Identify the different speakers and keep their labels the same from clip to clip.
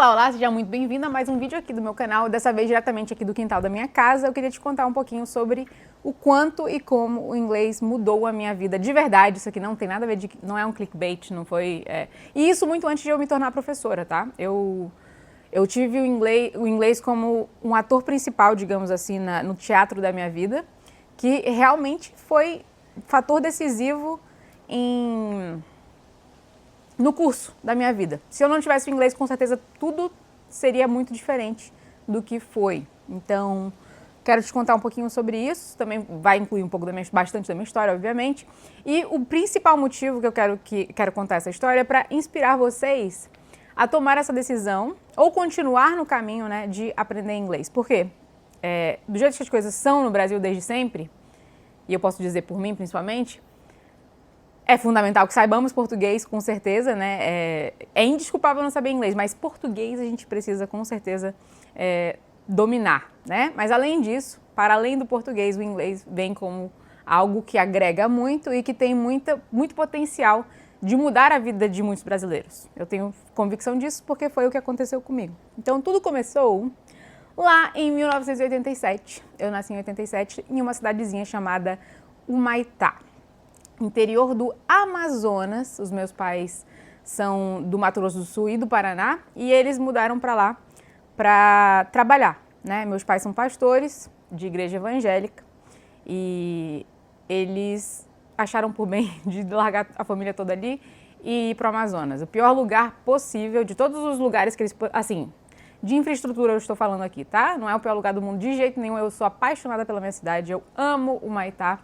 Speaker 1: Olá, olá, seja muito bem-vindo a mais um vídeo aqui do meu canal, dessa vez diretamente aqui do quintal da minha casa. Eu queria te contar um pouquinho sobre o quanto e como o inglês mudou a minha vida de verdade. Isso aqui não tem nada a ver, não é um clickbait, não foi... E isso muito antes de eu me tornar professora, tá? Eu tive o inglês como um ator principal, digamos assim, no teatro da minha vida, que realmente foi fator decisivo no curso da minha vida. Se eu não tivesse o inglês, com certeza tudo seria muito diferente do que foi. Então, quero te contar um pouquinho sobre isso. Também vai incluir um pouco bastante da minha história, obviamente. E o principal motivo que eu quero contar essa história é para inspirar vocês a tomar essa decisão ou continuar no caminho, né, de aprender inglês. Por quê? Do jeito que as coisas são no Brasil desde sempre, e eu posso dizer por mim principalmente, é fundamental que saibamos português, com certeza, né? É indesculpável não saber inglês, mas português a gente precisa, com certeza, dominar, né? Mas além disso, para além do português, o inglês vem como algo que agrega muito e que tem muito potencial de mudar a vida de muitos brasileiros. Eu tenho convicção disso porque foi o que aconteceu comigo. Então, tudo começou lá em 1987. Eu nasci em 87 em uma cidadezinha chamada Humaitá, interior do Amazonas. Os meus pais são do Mato Grosso do Sul e do Paraná e eles mudaram para lá para trabalhar, né? Meus pais são pastores de igreja evangélica e eles acharam por bem de largar a família toda ali e ir para o Amazonas. O pior lugar possível, de todos os lugares que eles... Assim, de infraestrutura eu estou falando aqui, tá? Não é o pior lugar do mundo de jeito nenhum. Eu sou apaixonada pela minha cidade, eu amo o Humaitá.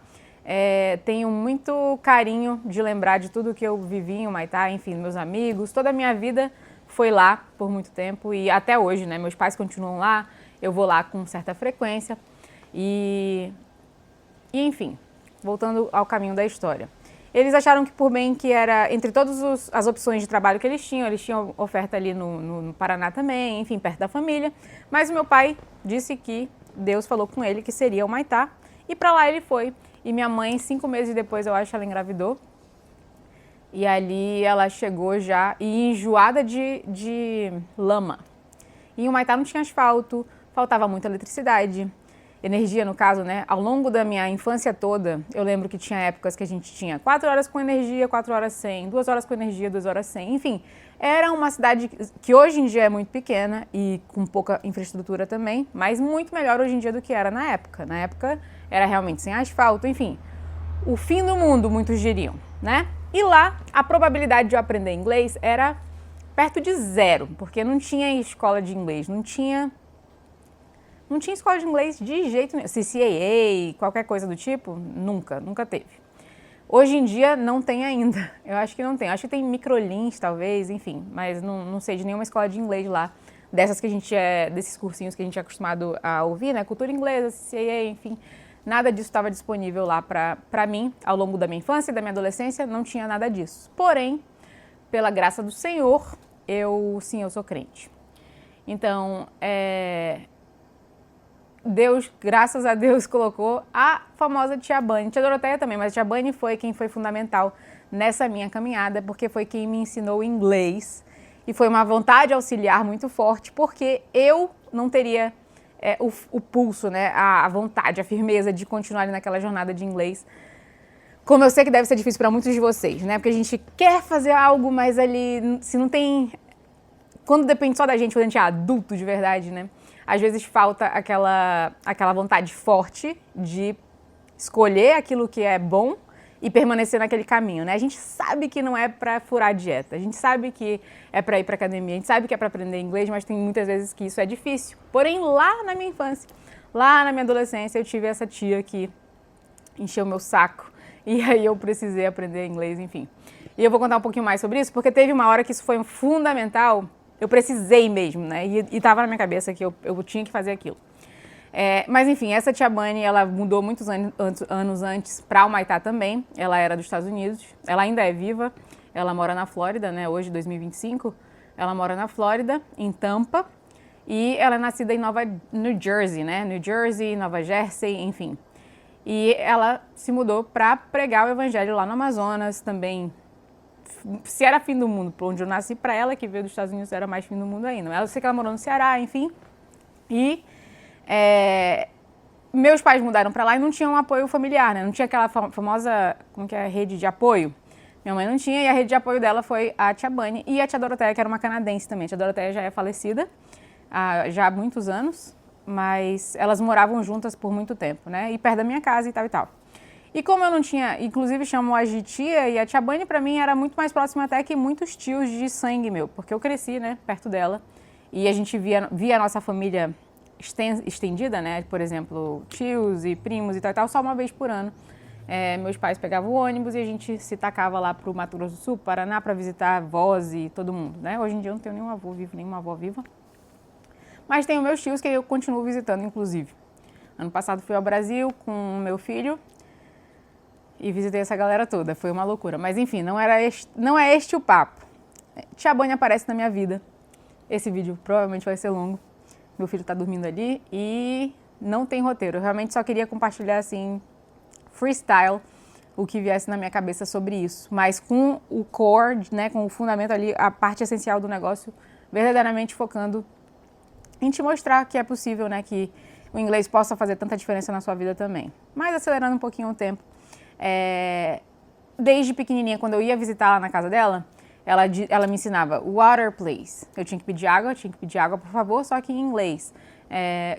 Speaker 1: Tenho muito carinho de lembrar de tudo que eu vivi em Humaitá, enfim, meus amigos, toda a minha vida foi lá por muito tempo e até hoje, né? Meus pais continuam lá, eu vou lá com certa frequência e enfim, voltando ao caminho da história. Eles acharam que por bem que era, entre todas as opções de trabalho que eles tinham oferta ali no Paraná também, enfim, perto da família, mas o meu pai disse que Deus falou com ele que seria Humaitá e para lá ele foi. E minha mãe, 5 meses depois, eu acho, ela engravidou. E ali ela chegou já e enjoada de lama. E em Humaitá não tinha asfalto, faltava muita eletricidade, energia no caso, né? Ao longo da minha infância toda, eu lembro que tinha épocas que a gente tinha 4 horas com energia, 4 horas sem, 2 horas com energia, 2 horas sem. Enfim, era uma cidade que hoje em dia é muito pequena e com pouca infraestrutura também, mas muito melhor hoje em dia do que era na época. Na época era realmente sem asfalto, enfim, o fim do mundo, muitos diriam, né? E lá, a probabilidade de eu aprender inglês era perto de zero, porque não tinha escola de inglês, não tinha escola de inglês de jeito nenhum. CCAA, qualquer coisa do tipo, nunca teve. Hoje em dia não tem ainda, eu acho que não tem. Acho que tem microlins talvez, enfim, mas não sei de nenhuma escola de inglês lá, dessas que a gente desses cursinhos que a gente é acostumado a ouvir, né? Cultura inglesa, CCAA, enfim. Nada disso estava disponível lá para mim, ao longo da minha infância e da minha adolescência, não tinha nada disso. Porém, pela graça do Senhor, eu sou crente. Então, Deus, graças a Deus, colocou a famosa Tia Bunny, Tia Doroteia também, mas a Tia Bunny foi quem foi fundamental nessa minha caminhada, porque foi quem me ensinou inglês e foi uma vontade auxiliar muito forte, porque eu não teria o pulso, né, a vontade, a firmeza de continuar ali naquela jornada de inglês, como eu sei que deve ser difícil para muitos de vocês, né, porque a gente quer fazer algo, mas ali, se não tem, quando depende só da gente, quando a gente é adulto de verdade, né, às vezes falta aquela vontade forte de escolher aquilo que é bom e permanecer naquele caminho, né? A gente sabe que não é para furar a dieta, a gente sabe que é para ir para academia, a gente sabe que é para aprender inglês, mas tem muitas vezes que isso é difícil. Porém, lá na minha infância, lá na minha adolescência, eu tive essa tia que encheu meu saco e aí eu precisei aprender inglês, enfim. E eu vou contar um pouquinho mais sobre isso, porque teve uma hora que isso foi fundamental, eu precisei mesmo, né? E tava na minha cabeça que eu tinha que fazer aquilo. Mas enfim, essa Tia Bunny, ela mudou muitos anos antes para Humaitá também. Ela era dos Estados Unidos, ela ainda é viva, ela mora na Flórida, né? Hoje, 2025, ela mora na Flórida, em Tampa, e ela é nascida em New Jersey, né? New Jersey, Nova Jersey, enfim. E ela se mudou para pregar o evangelho lá no Amazonas, também se era fim do mundo por onde eu nasci, para ela que veio dos Estados Unidos era mais fim do mundo ainda. Eu sei que ela morou no Ceará, enfim. E meus pais mudaram para lá e não tinham um apoio familiar, né? Não tinha aquela famosa, como que é, rede de apoio. Minha mãe não tinha, e a rede de apoio dela foi a tia Bunny e a tia Doroteia, que era uma canadense também. A tia Doroteia já é falecida, já há muitos anos, mas elas moravam juntas por muito tempo, né? E perto da minha casa e tal e tal. E como eu não tinha, inclusive chamam-a de tia, e a tia Bunny pra mim era muito mais próxima até que muitos tios de sangue meu, porque eu cresci, né, perto dela, e a gente via a nossa família estendida, né, por exemplo, tios e primos e tal, só uma vez por ano. Meus pais pegavam o ônibus e a gente se tacava lá pro Mato Grosso do Sul, Paraná, para visitar avós e todo mundo, né? Hoje em dia eu não tenho nenhum avô vivo, nenhuma avó viva, mas tenho meus tios que eu continuo visitando, inclusive. Ano passado fui ao Brasil com meu filho e visitei essa galera toda, foi uma loucura. Mas enfim, não é este o papo. Tia Bunny aparece na minha vida. Esse vídeo provavelmente vai ser longo. Meu filho tá dormindo ali e não tem roteiro. Eu realmente só queria compartilhar assim, freestyle, o que viesse na minha cabeça sobre isso. Mas com o core, né, com o fundamento ali, a parte essencial do negócio, verdadeiramente focando em te mostrar que é possível, né, que o inglês possa fazer tanta diferença na sua vida também. Mas acelerando um pouquinho o tempo. Desde pequenininha, quando eu ia visitar lá na casa dela, ela me ensinava water please. Eu tinha que pedir água, por favor, só que em inglês.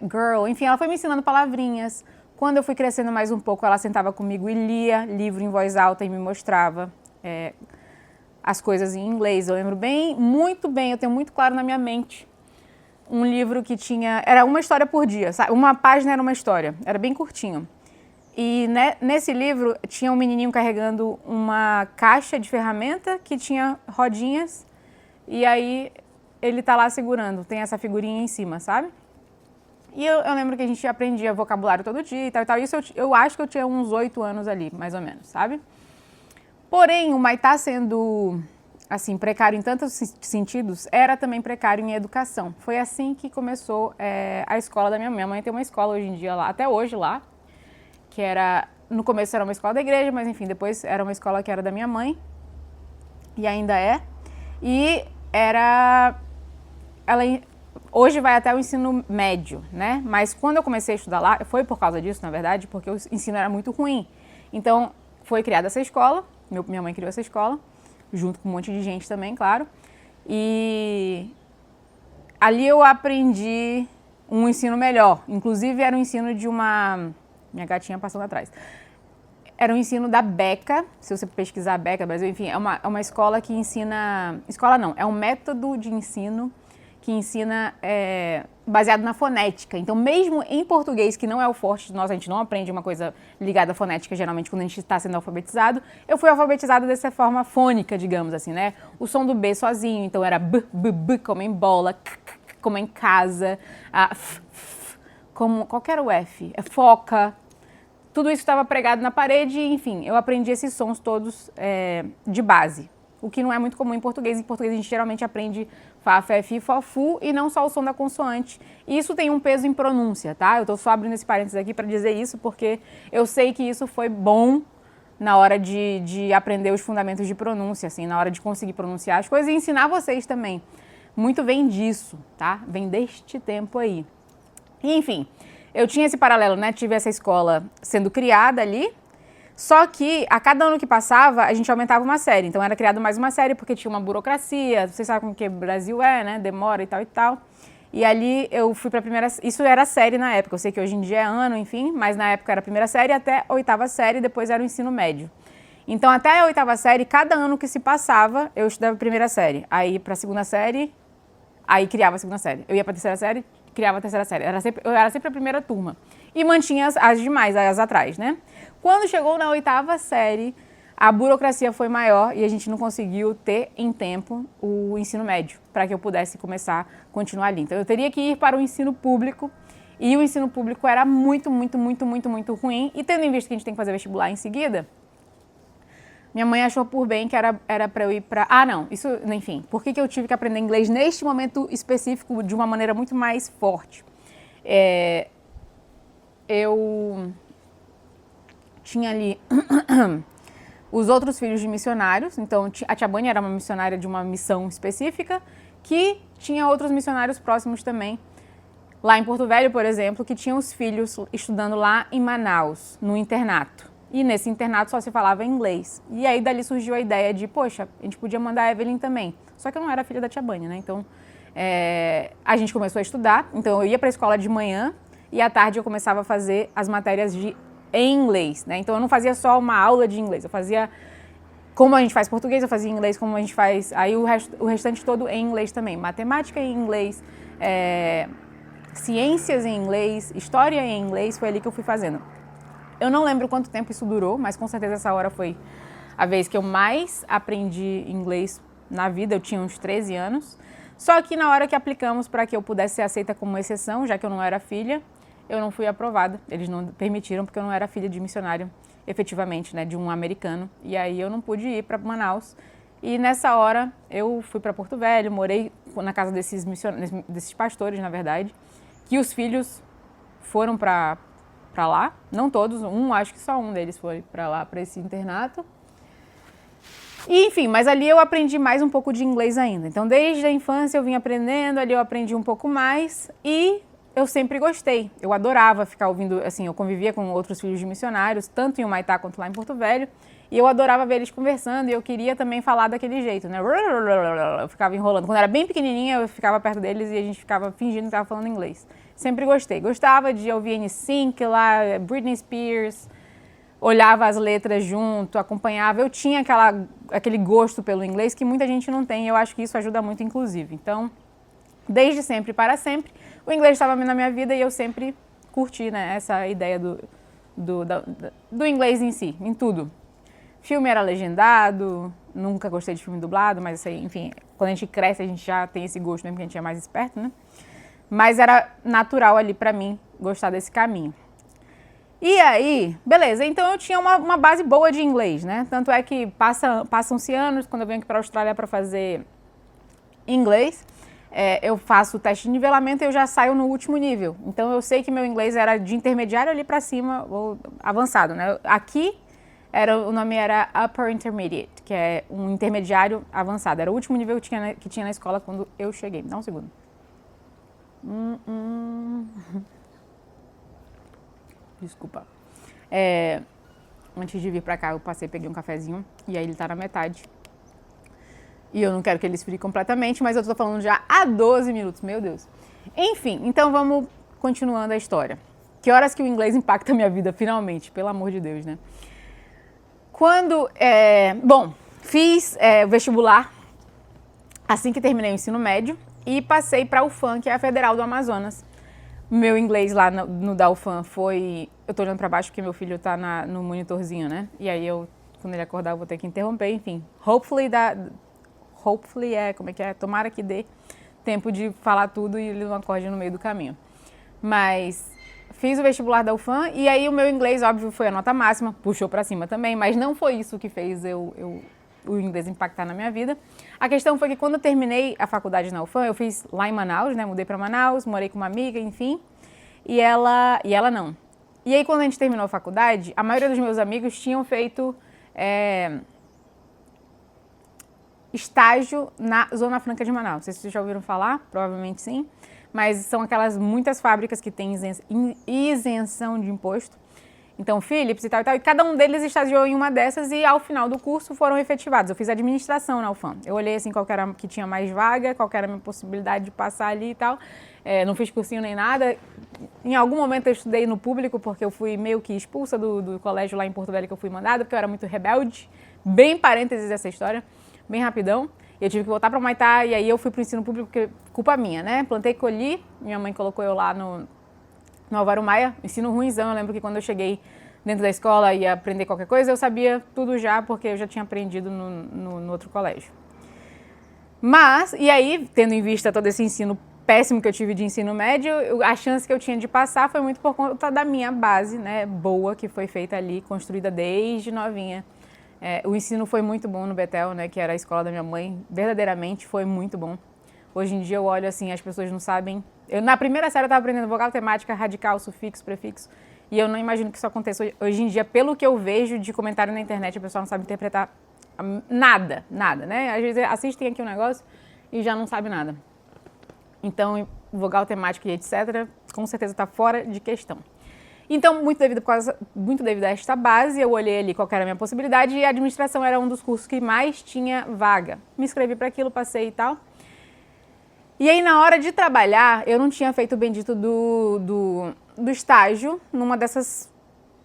Speaker 1: Girl, enfim, ela foi me ensinando palavrinhas. Quando eu fui crescendo mais um pouco, ela sentava comigo e lia livro em voz alta e me mostrava as coisas em inglês. Eu lembro muito bem, eu tenho muito claro na minha mente. Um livro que era uma história por dia, sabe? Uma página era uma história, era bem curtinho. E nesse livro tinha um menininho carregando uma caixa de ferramenta que tinha rodinhas e aí ele tá lá segurando, tem essa figurinha em cima, sabe? E eu lembro que a gente aprendia vocabulário todo dia e tal e tal. Isso eu acho que eu tinha uns 8 anos ali, mais ou menos, sabe? Porém, o Maitá sendo, assim, precário em tantos sentidos, era também precário em educação. Foi assim que começou a escola da minha mãe. Minha mãe tem uma escola hoje em dia lá, até hoje lá, que no começo era uma escola da igreja, mas enfim, depois era uma escola que era da minha mãe, e ainda é. E hoje vai até o ensino médio, né? Mas quando eu comecei a estudar lá, foi por causa disso, na verdade, porque o ensino era muito ruim. Então, foi criada essa escola, minha mãe criou essa escola, junto com um monte de gente também, claro. E ali eu aprendi um ensino melhor. Inclusive, era um ensino de uma... Minha gatinha passando atrás. Era um ensino da Beca, se você pesquisar a Beca Brasil, enfim, é uma escola que ensina... Escola não, é um método de ensino que ensina baseado na fonética. Então, mesmo em português, que não é o forte de nós, a gente não aprende uma coisa ligada à fonética, geralmente, quando a gente está sendo alfabetizado. Eu fui alfabetizada dessa forma fônica, digamos assim, né? O som do B sozinho, então era B, B, B, como em bola, C, C, como em casa, F, F, como, qual que era o F? Foca. Tudo isso estava pregado na parede, enfim, eu aprendi esses sons todos de base. O que não é muito comum em português. Em português a gente geralmente aprende Fá, Fé, Fi, Fó, Fu e não só o som da consoante. E isso tem um peso em pronúncia, tá? Eu tô só abrindo esse parênteses aqui para dizer isso porque eu sei que isso foi bom na hora de aprender os fundamentos de pronúncia, assim, na hora de conseguir pronunciar as coisas e ensinar vocês também. Muito vem disso, tá? Vem deste tempo aí. E, enfim, eu tinha esse paralelo, né? Tive essa escola sendo criada ali. Só que, a cada ano que passava, a gente aumentava uma série. Então, era criado mais uma série, porque tinha uma burocracia. Vocês sabem como que o Brasil é, né? Demora e tal e tal. E ali, eu fui pra primeira... Isso era série na época. Eu sei que hoje em dia é ano, enfim. Mas, na época, era a primeira série até a 8ª série. Depois, era o ensino médio. Então, até a 8ª série, cada ano que se passava, eu estudava a primeira série. Aí, pra segunda série, aí criava a segunda série. Eu ia pra terceira série, criava a terceira série. Eu era sempre a primeira turma. E mantinha as demais, as atrás, né? Quando chegou na 8ª série, a burocracia foi maior e a gente não conseguiu ter em tempo o ensino médio para que eu pudesse continuar ali. Então, eu teria que ir para o ensino público e o ensino público era muito, muito, muito, muito, muito ruim. E tendo em vista que a gente tem que fazer vestibular em seguida, minha mãe achou por bem que era para eu ir para... Ah, não, isso, enfim. Por que eu tive que aprender inglês neste momento específico de uma maneira muito mais forte? Eu tinha ali os outros filhos de missionários. Então, a tia Bunny era uma missionária de uma missão específica, que tinha outros missionários próximos também. Lá em Porto Velho, por exemplo, que tinha os filhos estudando lá em Manaus, no internato. E nesse internato só se falava inglês. E aí dali surgiu a ideia de, poxa, a gente podia mandar a Evelyn também. Só que eu não era filha da tia Bunny, né? Então, a gente começou a estudar. Então, eu ia para a escola de manhã e à tarde eu começava a fazer as matérias em inglês, né? Então, eu não fazia só uma aula de inglês. Eu fazia como a gente faz português, eu fazia inglês, como a gente faz... Aí o restante todo em inglês também. Matemática em inglês, ciências em inglês, história em inglês, foi ali que eu fui fazendo. Eu não lembro quanto tempo isso durou, mas com certeza essa hora foi a vez que eu mais aprendi inglês na vida. Eu tinha uns 13 anos. Só que na hora que aplicamos para que eu pudesse ser aceita como exceção, já que eu não era filha, eu não fui aprovada. Eles não permitiram porque eu não era filha de missionário, efetivamente, né, de um americano. E aí eu não pude ir para Manaus. E nessa hora eu fui para Porto Velho, morei na casa desses pastores, na verdade, que os filhos foram para lá, não todos, acho que só um deles foi para lá, para esse internato. E, enfim, mas ali eu aprendi mais um pouco de inglês ainda. Então, desde a infância eu vim aprendendo, ali eu aprendi um pouco mais e eu sempre gostei. Eu adorava ficar ouvindo, assim, eu convivia com outros filhos de missionários, tanto em Humaitá quanto lá em Porto Velho, e eu adorava ver eles conversando e eu queria também falar daquele jeito, né? Eu ficava enrolando. Quando eu era bem pequenininha, eu ficava perto deles e a gente ficava fingindo que estava falando inglês. Sempre gostei. Gostava de ouvir NSYNC lá, Britney Spears, olhava as letras junto, acompanhava. Eu tinha aquele gosto pelo inglês que muita gente não tem e eu acho que isso ajuda muito, inclusive. Então, desde sempre para sempre, o inglês estava na minha vida e eu sempre curti, né, essa ideia do inglês em si, em tudo. Filme era legendado, nunca gostei de filme dublado, mas assim, enfim, quando a gente cresce a gente já tem esse gosto, né, porque a gente é mais esperto, né? Mas era natural ali pra mim gostar desse caminho. E aí, beleza, então eu tinha uma base boa de inglês, né? Tanto é que passam-se anos, quando eu venho aqui para a Austrália para fazer inglês, eu faço o teste de nivelamento e eu já saio no último nível. Então eu sei que meu inglês era de intermediário ali para cima, ou avançado, né? Aqui o nome era Upper Intermediate, que é um intermediário avançado. Era o último nível que tinha na escola quando eu cheguei. Dá um segundo. Desculpa. Antes de vir pra cá, eu peguei um cafezinho e aí ele tá na metade. E eu não quero que ele esfrie completamente, mas eu tô falando já há 12 minutos, meu Deus. Enfim, então vamos continuando a história. Que horas que o inglês impacta a minha vida, finalmente, pelo amor de Deus, né? Fiz o vestibular assim que terminei o ensino médio e passei para a UFAM, que é a Federal do Amazonas. Meu inglês lá no da UFAM foi... Eu tô olhando para baixo porque meu filho tá no monitorzinho, né? E aí quando ele acordar, eu vou ter que interromper, enfim. Hopefully, tomara que dê tempo de falar tudo e ele não acorde no meio do caminho. Mas fiz o vestibular da UFAM e aí o meu inglês, óbvio, foi a nota máxima, puxou pra cima também, mas não foi isso que fez o inglês impactar na minha vida. A questão foi que quando eu terminei a faculdade na UFAM, eu fiz lá em Manaus, né, mudei pra Manaus, morei com uma amiga, enfim, e ela não. E aí quando a gente terminou a faculdade, a maioria dos meus amigos tinham feito estágio na Zona Franca de Manaus. Não sei se vocês já ouviram falar, provavelmente sim. Mas são aquelas muitas fábricas que têm isenção de imposto. Então, Philips e tal, e cada um deles estagiou em uma dessas e ao final do curso foram efetivados. Eu fiz administração na UFAM. Eu olhei assim qual que era que tinha mais vaga, qual que era a minha possibilidade de passar ali e tal. Não fiz cursinho nem nada. Em algum momento eu estudei no público porque eu fui meio que expulsa do colégio lá em Porto Velho que eu fui mandada, porque eu era muito rebelde. Bem parênteses essa história, bem rapidão. Eu tive que voltar para o Humaitá e aí eu fui para o ensino público, porque culpa minha, né? Plantei, colhi, minha mãe colocou eu lá no Álvaro Maia, ensino ruinzão. Eu lembro que quando eu cheguei dentro da escola e ia aprender qualquer coisa, eu sabia tudo já, porque eu já tinha aprendido no outro colégio. Mas, e aí, tendo em vista todo esse ensino péssimo que eu tive de ensino médio, a chance que eu tinha de passar foi muito por conta da minha base, né, boa, que foi feita ali, construída desde novinha. O ensino foi muito bom no Betel, né, que era a escola da minha mãe, verdadeiramente foi muito bom. Hoje em dia eu olho assim, as pessoas não sabem. Na primeira série eu estava aprendendo vogal, temática, radical, sufixo, prefixo. E eu não imagino que isso aconteça hoje em dia, pelo que eu vejo de comentário na internet, a pessoa não sabe interpretar nada, né? Às vezes assistem aqui um negócio e já não sabe nada. Então, vogal temático e etc., com certeza está fora de questão. Então, muito devido a esta base, eu olhei ali qual era a minha possibilidade e a administração era um dos cursos que mais tinha vaga. Me inscrevi para aquilo, passei e tal. E aí, na hora de trabalhar, eu não tinha feito o bendito do estágio numa dessas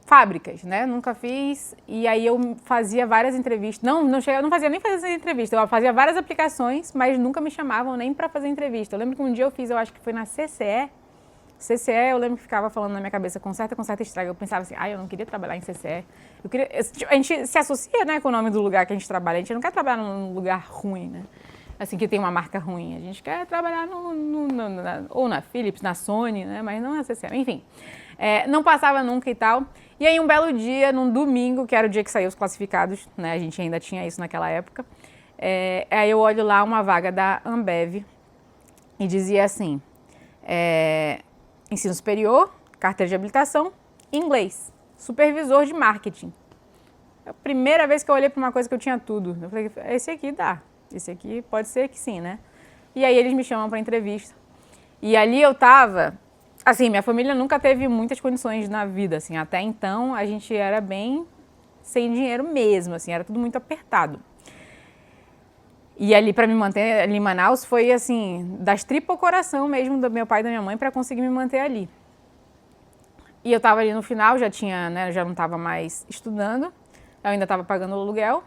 Speaker 1: fábricas, né? Nunca fiz. E aí eu fazia várias entrevistas. Eu não fazia nem fazer entrevista. Eu fazia várias aplicações, mas nunca me chamavam nem para fazer entrevista. Eu lembro que um dia eu fiz, eu acho que foi na CCE. CCE, eu lembro que ficava falando na minha cabeça, conserta estraga. Eu pensava assim, eu não queria trabalhar em CCE. A gente se associa, né, com o nome do lugar que a gente trabalha. A gente não quer trabalhar num lugar ruim, né? Assim, que tem uma marca ruim. A gente quer trabalhar ou na Philips, na Sony, né? Mas não na CCE. Enfim, não passava nunca e tal. E aí, um belo dia, num domingo, que era o dia que saiu os classificados, né? A gente ainda tinha isso naquela época. Aí eu olho lá uma vaga da Ambev e dizia assim, ensino superior, carteira de habilitação, inglês, supervisor de marketing. É a primeira vez que eu olhei para uma coisa que eu tinha tudo. Eu falei, esse aqui dá. Esse aqui pode ser que sim, né? E aí eles me chamam para entrevista. E ali eu tava, assim, minha família nunca teve muitas condições na vida, assim, até então a gente era bem sem dinheiro mesmo, assim, era tudo muito apertado. E ali para me manter ali em Manaus foi assim, das tripas ao coração mesmo do meu pai e da minha mãe para conseguir me manter ali. E eu tava ali no final, já tinha, né, já não tava mais estudando, eu ainda tava pagando o aluguel.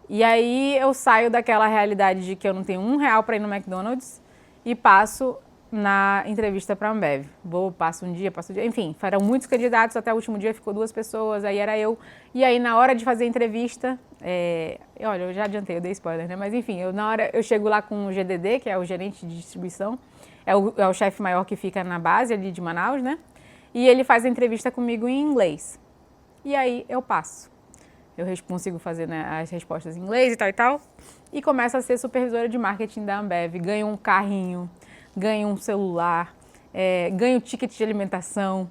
Speaker 1: E aí eu saio daquela realidade de que eu não tenho R$1 para ir no McDonald's e passo na entrevista para a Ambev. Passo um dia, enfim, foram muitos candidatos, até o último dia ficou 2 pessoas, aí era eu. E aí na hora de fazer a entrevista, olha, eu já adiantei, eu dei spoiler, né? Mas enfim, na hora eu chego lá com o GDD, que é o gerente de distribuição, é o chefe maior que fica na base ali de Manaus, né? E ele faz a entrevista comigo em inglês. E aí eu passo. Eu consigo fazer, né, as respostas em inglês e tal. E começo a ser supervisora de marketing da Ambev. Ganho um carrinho, ganho um celular, ganho ticket de alimentação.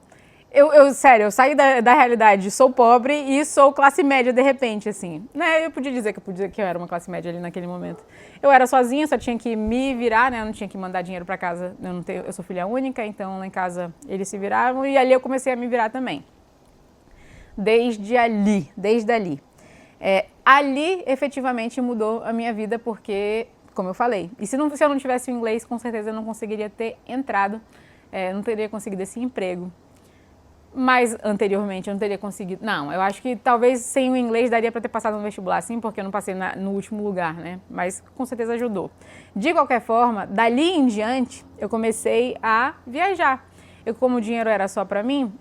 Speaker 1: Sério, eu saí da realidade de sou pobre e sou classe média de repente, assim. Né? Eu podia dizer que eu era uma classe média ali naquele momento. Eu era sozinha, só tinha que me virar, né? Eu não tinha que mandar dinheiro para casa. Eu sou filha única, então lá em casa eles se viravam. E ali eu comecei a me virar também. Desde ali. Ali, efetivamente, mudou a minha vida porque, como eu falei, e se eu não tivesse o inglês, com certeza eu não conseguiria ter entrado, não teria conseguido esse emprego. Mas, anteriormente, eu não teria conseguido. Não, eu acho que talvez sem o inglês daria para ter passado no vestibular, sim, porque eu não passei no último lugar, né? Mas, com certeza, ajudou. De qualquer forma, dali em diante, eu comecei a viajar. Como o dinheiro era só para mim,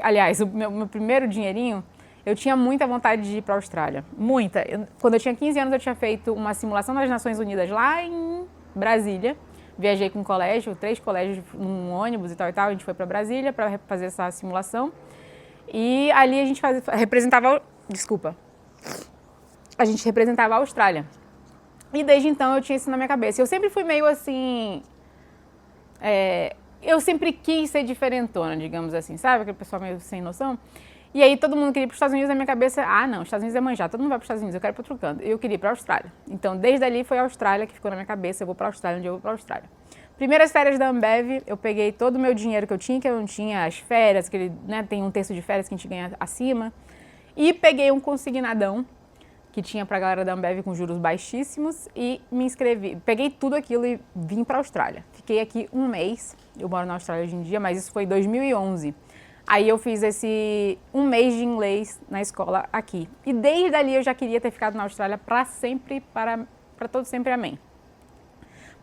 Speaker 1: aliás, o meu primeiro dinheirinho, eu tinha muita vontade de ir para a Austrália. Muita. Quando eu tinha 15 anos, eu tinha feito uma simulação das Nações Unidas lá em Brasília. Viajei com um colégio, 3 colégios num ônibus e tal. A gente foi para Brasília para fazer essa simulação. E ali a gente representava a Austrália. E desde então eu tinha isso na minha cabeça. Eu sempre fui meio assim... eu sempre quis ser diferentona, digamos assim, sabe? Aquele pessoal meio sem noção. E aí todo mundo queria ir para os Estados Unidos, na minha cabeça, não, Estados Unidos é manjar, todo mundo vai para os Estados Unidos, eu quero ir para outro canto. Eu queria ir para a Austrália. Então, desde ali foi a Austrália que ficou na minha cabeça, eu vou para a Austrália, um dia eu vou para a Austrália. Primeiras férias da Ambev, eu peguei todo o meu dinheiro que eu não tinha, as férias, tem um terço de férias que a gente ganha acima, e peguei um consignadão, que tinha para a galera da Ambev com juros baixíssimos, e me inscrevi. Peguei tudo aquilo e vim para a Austrália. Fiquei aqui um mês, eu moro na Austrália hoje em dia, mas isso foi em 2011. Aí eu fiz esse um mês de inglês na escola aqui. E desde ali eu já queria ter ficado na Austrália para sempre, para todo sempre, amém.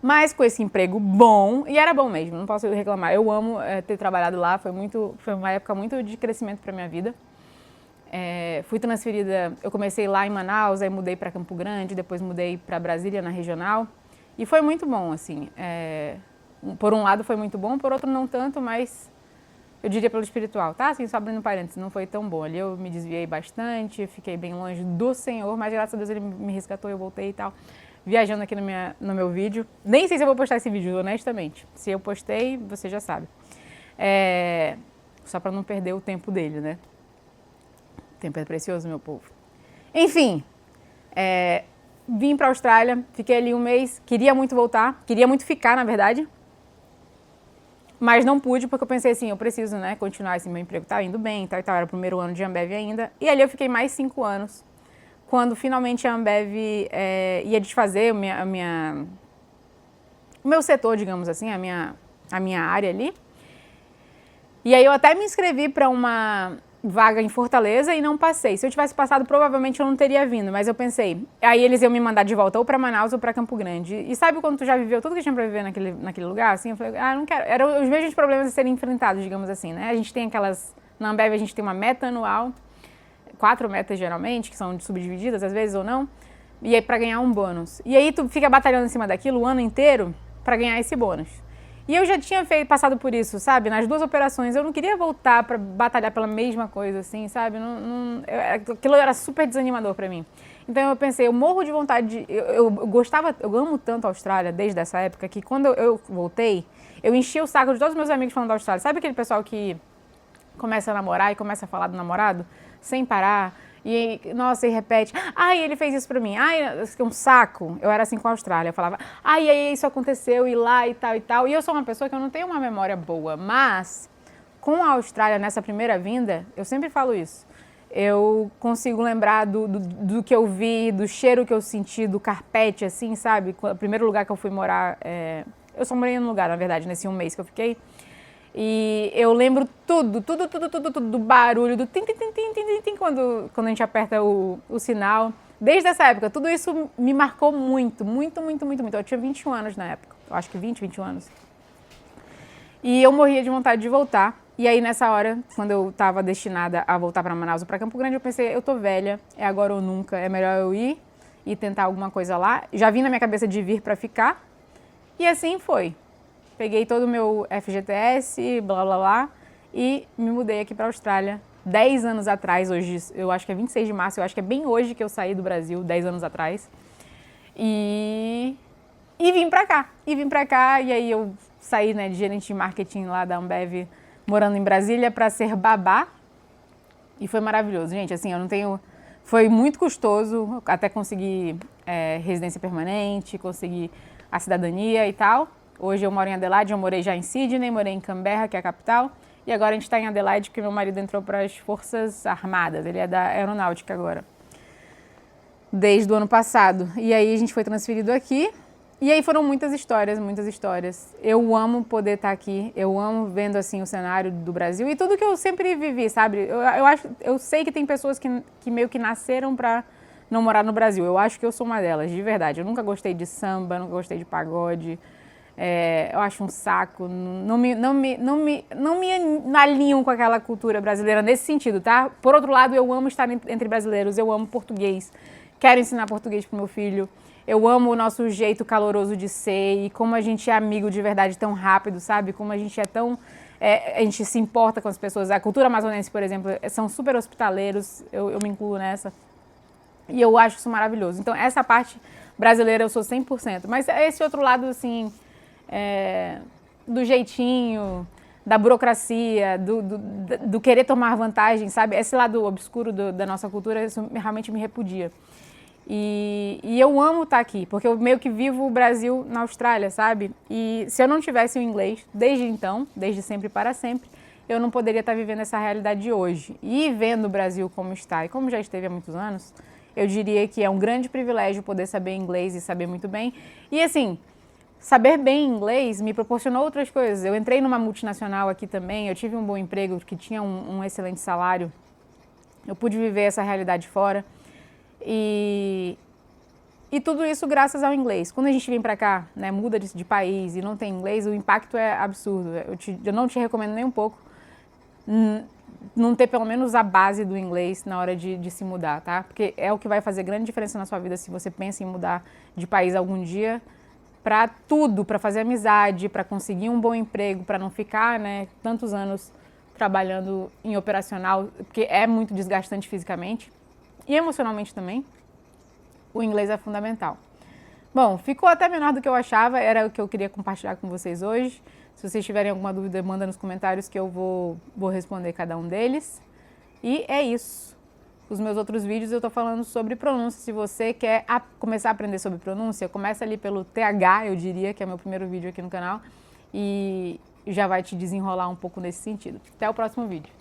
Speaker 1: Mas com esse emprego bom, e era bom mesmo, não posso reclamar. Eu amo ter trabalhado lá, foi uma época muito de crescimento para minha vida. Fui transferida, eu comecei lá em Manaus, aí mudei para Campo Grande, depois mudei para Brasília, na regional. E foi muito bom, assim. Por um lado foi muito bom, por outro não tanto, mas... Eu diria pelo espiritual, tá? Assim, só abrindo parênteses, não foi tão bom. Ali eu me desviei bastante, fiquei bem longe do Senhor, mas graças a Deus ele me resgatou, eu voltei e tal. Viajando aqui no meu vídeo. Nem sei se eu vou postar esse vídeo, honestamente. Se eu postei, você já sabe. só para não perder o tempo dele, né? O tempo é precioso, meu povo. Enfim, vim para a Austrália, fiquei ali um mês, queria muito voltar, queria muito ficar, na verdade, mas não pude porque eu pensei assim, eu preciso, né, continuar esse meu emprego, tá indo bem, tal e tal, era o primeiro ano de Ambev ainda, e ali eu fiquei mais 5 anos, quando finalmente a Ambev ia desfazer o meu setor, digamos assim, a minha área ali. E aí eu até me inscrevi para uma vaga em Fortaleza e não passei. Se eu tivesse passado, provavelmente eu não teria vindo, mas eu pensei, aí eles iam me mandar de volta ou para Manaus ou para Campo Grande. E sabe quando tu já viveu tudo que tinha para viver naquele lugar? Assim, eu falei, não quero. Eram os mesmos problemas a serem enfrentados, digamos assim, né? A gente tem na Ambev a gente tem uma meta anual, 4 metas geralmente, que são subdivididas às vezes ou não, e aí para ganhar um bônus. E aí tu fica batalhando em cima daquilo o ano inteiro para ganhar esse bônus. E eu já tinha passado por isso, sabe? Nas 2 operações, eu não queria voltar para batalhar pela mesma coisa, assim, sabe? Aquilo era super desanimador para mim. Então eu pensei, eu morro de vontade eu amo tanto a Austrália desde essa época, que quando eu voltei, eu enchi o saco de todos os meus amigos falando da Austrália. Sabe aquele pessoal que começa a namorar e começa a falar do namorado sem parar? E, nossa, e repete, ele fez isso pra mim, um saco. Eu era assim com a Austrália, eu falava, e aí isso aconteceu, e lá, e tal, e tal. E eu sou uma pessoa que eu não tenho uma memória boa, mas com a Austrália, nessa primeira vinda, eu sempre falo isso, eu consigo lembrar do que eu vi, do cheiro que eu senti, do carpete, assim, sabe? O primeiro lugar que eu fui morar, eu só morei num lugar, na verdade, nesse 1 mês que eu fiquei. E eu lembro tudo do barulho, do tim, tim, tim, tim, tim, tim, quando a gente aperta o sinal. Desde essa época, tudo isso me marcou muito, muito, muito, muito, muito. Eu tinha 21 anos na época, eu acho que 21 anos. E eu morria de vontade de voltar. E aí, nessa hora, quando eu estava destinada a voltar para Manaus ou para Campo Grande, eu pensei, eu tô velha, é agora ou nunca, é melhor eu ir e tentar alguma coisa lá. Já vim na minha cabeça de vir para ficar. E assim foi. Peguei todo o meu FGTS, blá blá blá, e me mudei aqui para a Austrália 10 anos atrás, hoje, eu acho que é 26 de março, eu acho que é bem hoje que eu saí do Brasil, 10 anos atrás. E vim pra cá, e aí eu saí, né, de gerente de marketing lá da Ambev, morando em Brasília, para ser babá. E foi maravilhoso, gente, assim, foi muito custoso, até conseguir residência permanente, conseguir a cidadania e tal. Hoje eu moro em Adelaide, eu morei já em Sydney, morei em Canberra, que é a capital, e agora a gente está em Adelaide, porque meu marido entrou para as Forças Armadas, ele é da Aeronáutica agora, desde o ano passado. E aí a gente foi transferido aqui, e aí foram muitas histórias, muitas histórias. Eu amo poder estar aqui, eu amo vendo assim o cenário do Brasil e tudo que eu sempre vivi, sabe? Eu sei que tem pessoas que meio que nasceram para não morar no Brasil, eu acho que eu sou uma delas, de verdade. Eu nunca gostei de samba, nunca gostei de pagode. Eu acho um saco, não me alinho com aquela cultura brasileira nesse sentido, tá? Por outro lado, eu amo estar entre brasileiros, eu amo português, quero ensinar português pro meu filho, eu amo o nosso jeito caloroso de ser e como a gente é amigo de verdade tão rápido, sabe? Como a gente é tão... a gente se importa com as pessoas. A cultura amazonense, por exemplo, são super hospitaleiros, eu me incluo nessa. E eu acho isso maravilhoso. Então, essa parte brasileira eu sou 100%. Mas esse outro lado, assim... do jeitinho, da burocracia, do querer tomar vantagem, sabe? Esse lado obscuro da nossa cultura, isso realmente me repudia. E eu amo estar aqui, porque eu meio que vivo o Brasil na Austrália, sabe? E se eu não tivesse o inglês, desde sempre para sempre, eu não poderia estar vivendo essa realidade de hoje. E vendo o Brasil como está e como já esteve há muitos anos, eu diria que é um grande privilégio poder saber inglês e saber muito bem. E assim... saber bem inglês me proporcionou outras coisas. Eu entrei numa multinacional aqui também, eu tive um bom emprego que tinha um excelente salário. Eu pude viver essa realidade fora. E tudo isso graças ao inglês. Quando a gente vem pra cá, né, muda de país e não tem inglês, o impacto é absurdo. Eu não te recomendo nem um pouco não ter pelo menos a base do inglês na hora de se mudar, tá? Porque é o que vai fazer grande diferença na sua vida se você pensa em mudar de país algum dia. Para tudo, para fazer amizade, para conseguir um bom emprego, para não ficar, né, tantos anos trabalhando em operacional, porque é muito desgastante fisicamente e emocionalmente também. O inglês é fundamental. Bom, ficou até menor do que eu achava, era o que eu queria compartilhar com vocês hoje. Se vocês tiverem alguma dúvida, manda nos comentários que eu vou responder cada um deles. E é isso. Os meus outros vídeos eu tô falando sobre pronúncia. Se você quer começar a aprender sobre pronúncia, começa ali pelo TH, eu diria, que é meu primeiro vídeo aqui no canal. E já vai te desenrolar um pouco nesse sentido. Até o próximo vídeo.